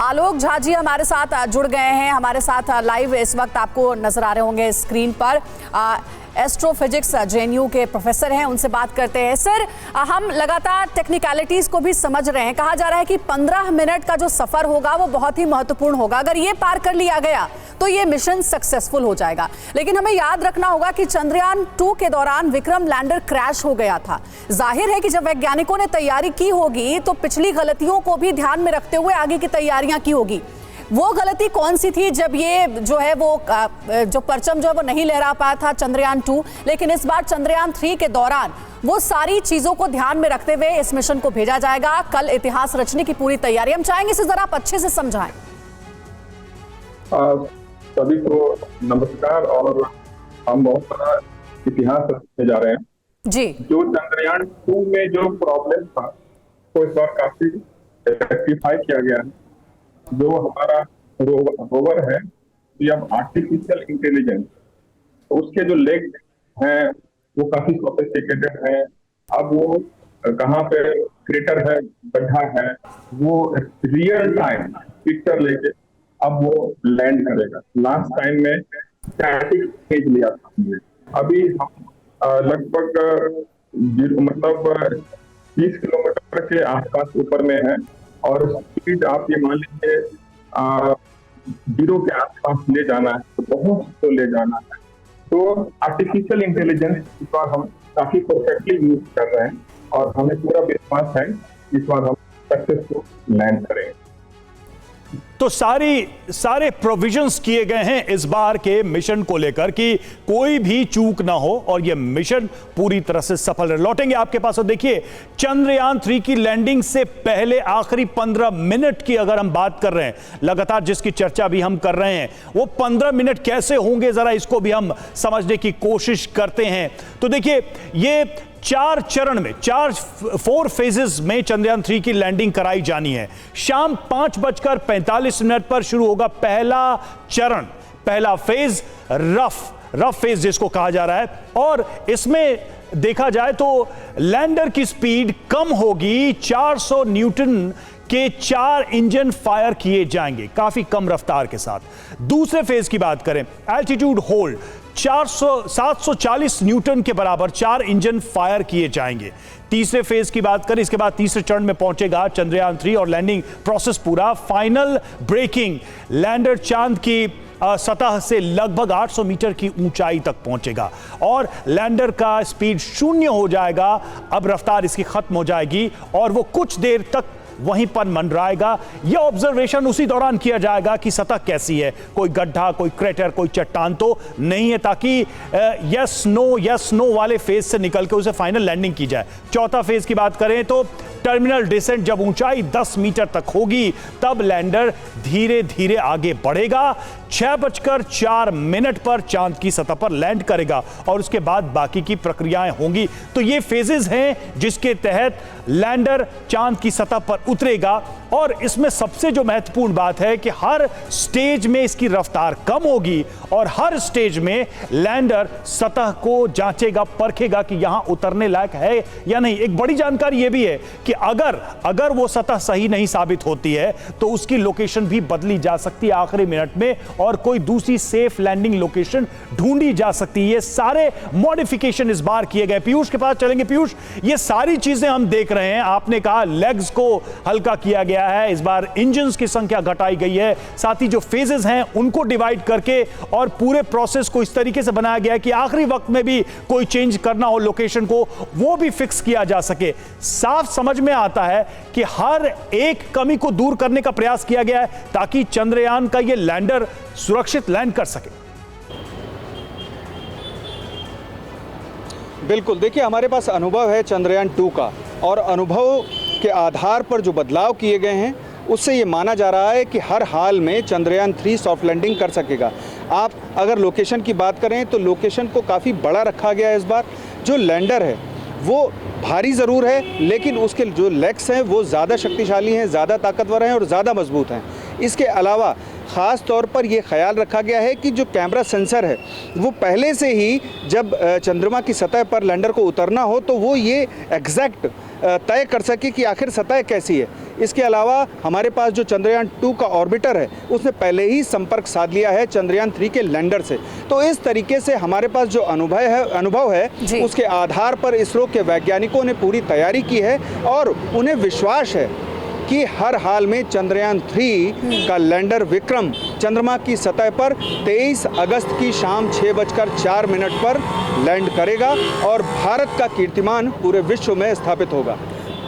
आलोक झा जी हमारे साथ जुड़ गए हैं, हमारे साथ लाइव इस वक्त आपको नजर आ रहे होंगे स्क्रीन पर। एस्ट्रोफिजिक्स जेएनयू के प्रोफेसर हैं, उनसे बात करते हैं। सर, हम लगातार टेक्निकलिटीज को भी समझ रहे हैं। कहा जा रहा है कि 15 मिनट का जो सफर होगा वो बहुत ही महत्वपूर्ण होगा। अगर ये पार कर लिया गया तो ये मिशन सक्सेसफुल हो जाएगा। लेकिन हमें याद रखना होगा कि चंद्रयान 2 के दौरान विक्रम लैंडर क्रैश हो गया था। जाहिर है कि जब वैज्ञानिकों ने तैयारी की होगी तो पिछली गलतियों को भी ध्यान में रखते हुए आगे की तैयारियां की होगी। वो गलती कौन सी थी जब ये जो है वो जो परचम जो है वो नहीं लहरा पाया था चंद्रयान 2, लेकिन इस बार चंद्रयान 3 के दौरान वो सारी चीजों को ध्यान में रखते हुए इस मिशन को भेजा जाएगा। कल इतिहास रचने की पूरी तैयारी। हम चाहेंगे इसे जरा आप अच्छे से समझाएं। सभी को नमस्कार। और हम बहुत सारा इतिहास रचने जा रहे हैं जी। जो चंद्रयान 2 में जो प्रॉब्लम था वो इस बार काफी रेक्टिफाई किया गया है। जो हमारा रोवर है ये अब आर्टिफिशियल इंटेलिजेंस, तो उसके जो लेग हैं वो काफी सोफिस्टिकेटेड है। अब वो कहाँ पे क्रेटर है, गड्ढा है, वो रियल टाइम पिक्चर लेके अब वो लैंड करेगा। लास्ट टाइम में स्टैटिक इमेज लिया था हमने। अभी हम लगभग मतलब 30 किलोमीटर के आसपास ऊपर में है और स्पीड आप ये मान लीजिए 0 के आसपास ले जाना है, तो बहुत तो ले जाना है। तो आर्टिफिशियल इंटेलिजेंस इस बार हम काफी परफेक्टली यूज कर रहे हैं और हमें पूरा विश्वास है इस बार हम सक्सेसफुल लैंड करेंगे। तो सारे प्रोविजंस किए गए हैं इस बार के मिशन को लेकर कि कोई भी चूक ना हो और यह मिशन पूरी तरह से सफल रहे। लौटेंगे आपके पास। और देखिए, चंद्रयान 3 की लैंडिंग से पहले आखिरी 15 मिनट की अगर हम बात कर रहे हैं, लगातार जिसकी चर्चा भी हम कर रहे हैं, वो 15 मिनट कैसे होंगे जरा इसको भी हम समझने की कोशिश करते हैं। तो देखिए, ये 4 चरण में 4 फेजेस में चंद्रयान 3 की लैंडिंग कराई जानी है। शाम 5:45 पर शुरू होगा पहला चरण, पहला फेज, रफ फेज जिसको कहा जा रहा है। और इसमें देखा जाए तो लैंडर की स्पीड कम होगी। 400 न्यूटन के 4 इंजन फायर किए जाएंगे काफी कम रफ्तार के साथ। दूसरे फेज की बात करें, एल्टीट्यूड होल्ड, 740 न्यूटन के बराबर 4 इंजन फायर किए जाएंगे। तीसरे फेज की बात करें, इसके बाद तीसरे चरण में पहुंचेगा चंद्रयान 3 और लैंडिंग प्रोसेस पूरा। फाइनल ब्रेकिंग, लैंडर चांद की सतह से लगभग 800 मीटर की ऊंचाई तक पहुंचेगा और लैंडर का स्पीड 0 हो जाएगा। अब रफ्तार इसकी खत्म हो जाएगी और वो कुछ देर तक वहीं पर मंडराएगा। यह ऑब्जर्वेशन उसी दौरान किया जाएगा कि सतह कैसी है, कोई गड्ढा, कोई क्रेटर, कोई चट्टान तो नहीं है, ताकि यस नो वाले फेज से निकल के उसे फाइनल लैंडिंग की जाए। चौथा फेज की बात करें तो टर्मिनल डिसेंट, जब ऊंचाई 10 मीटर तक होगी तब लैंडर धीरे धीरे आगे बढ़ेगा। 6:04 पर चांद की सतह पर लैंड करेगा और उसके बाद बाकी की प्रक्रियाएं होंगी। तो ये फेजेस हैं जिसके तहत लैंडर चांद की सतह पर उतरेगा। और इसमें सबसे जो महत्वपूर्ण बात है कि हर स्टेज में इसकी रफ्तार कम होगी और हर स्टेज में लैंडर सतह को जांचेगा, परखेगा कि यहां उतरने लायक है या नहीं। एक बड़ी जानकारी यह भी है कि अगर वो सतह सही नहीं साबित होती है तो उसकी लोकेशन भी बदली जा सकती है आखिरी मिनट में और कोई दूसरी सेफ लैंडिंग लोकेशन ढूंढी जा सकती है। ये सारे मॉडिफिकेशन इस बार किए गए। पीयूष के पास चलेंगे। पीयूष, ये सारी चीजें हम देख रहे हैं। आपने कहा लेग्स को हल्का किया गया है, इस बार इंजन्स की संख्या घटाई गई है, साथ ही जो फेजेस हैं उनको डिवाइड करके और पूरे प्रोसेस को इस तरीके से बनाया गया है कि आखिरी वक्त में भी कोई चेंज करना हो लोकेशन को, वो भी फिक्स किया जा सके। साफ समझ में आता है कि हर एक कमी को दूर करने का प्रयास किया गया है ताकि चंद्रयान का यह लैंडर सुरक्षित लैंड कर सके। बिल्कुल, देखिए हमारे पास अनुभव है चंद्रयान 2 का और अनुभव के आधार पर जो बदलाव किए गए हैं उससे ये माना जा रहा है कि हर हाल में चंद्रयान 3 सॉफ्ट लैंडिंग कर सकेगा। आप अगर लोकेशन की बात करें तो लोकेशन को काफ़ी बड़ा रखा गया है इस बार। जो लैंडर है वो भारी ज़रूर है लेकिन उसके जो लेग्स हैं वो ज़्यादा शक्तिशाली हैं, ज़्यादा ताकतवर हैं और ज़्यादा मजबूत हैं। इसके अलावा ख़ास तौर पर यह ख्याल रखा गया है कि जो कैमरा सेंसर है वो पहले से ही जब चंद्रमा की सतह पर लैंडर को उतरना हो तो वो ये एग्जैक्ट तय कर सके कि आखिर सतह कैसी है। इसके अलावा हमारे पास जो चंद्रयान 2 का ऑर्बिटर है उसने पहले ही संपर्क साध लिया है चंद्रयान 3 के लैंडर से। तो इस तरीके से हमारे पास जो अनुभव है जी। उसके आधार पर इसरो के वैज्ञानिकों ने पूरी तैयारी की है और उन्हें विश्वास है कि हर हाल में चंद्रयान 3 का लैंडर विक्रम चंद्रमा की सतह पर 23 अगस्त की शाम 6:04 पर लैंड करेगा और भारत का कीर्तिमान पूरे विश्व में स्थापित होगा।